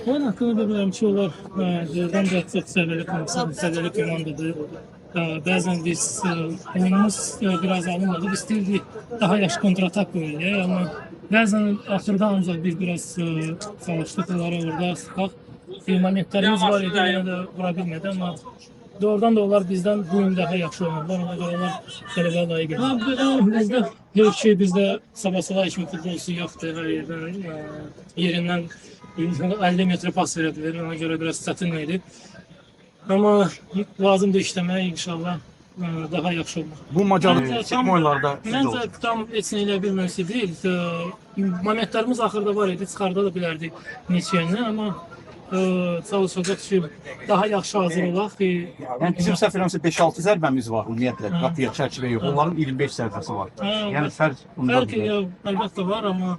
Oyun hakkında bilirəm ki, onlar doğrudan da çox səviyyəli komandadır. Bəzən biz oyunumuz biraz alınmadı. Biz istəyirdik daha yaxşı kontratak oynayaq, amma bəzən axırda ancaq biz biraz çalışdıq onlara orada sıxaq. Momentlərimiz var idi, yenə də vura bilmədi, amma doğrudan da onlar bizdən bu gün daha yaxşı oynadılar. Ona görə onlar qələbəyə layiq edir. Bizdə bir şey, bizdə Sabah kimi futbolçusu yoxdur hər yerdən. Yerindən 50 metre pas verə bilir. Ona görə biraz çətin idi. Amma lazımdır işləmək inşallah daha yaxşı olur. Bu Macar seçmə oyunlarda Məncə tam heç nə elə bilməsi deyil. Momentlərimiz axırda var idi, çıxarda da bilərdik neçəyəndən, amma çalışacaq ki, daha yaxşı hazır olaq. yəni bizim səhv eləmirəmsə 5-6 zərbəmiz var ümumiyyətlə qapıya çərçivə yox. Onların 25 zərbəsi var. Yəni fərq bundadır. Əlbəttə var, amma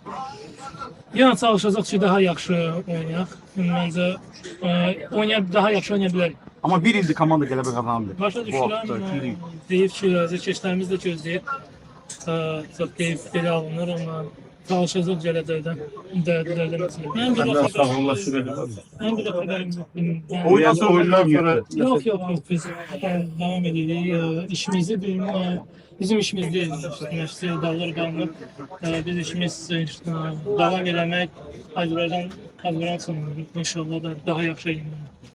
yenə çalışacaq ki, daha yaxşı oynayaq. Məncə daha yaxşı oynaya bilərik. Amma bir ildir komanda qələbə qazana bilir. Başa düşürəm, deyib ki, azərkeşlərimiz də gözləyir. Çox deyib belə alınır, amma çalışacaq gələcəkdən düzəlməsinə. Mən bir də xəbərim yox. Oyundan sonra oyunlar sonra Yox, biz devam edirik. İşimizi bizim işimiz deyil. Məşqçi dağlar qalmır. Biz işimiz davam eləmək, Azərbaycan üçün inşallah da daha yaxşı yayınlanır.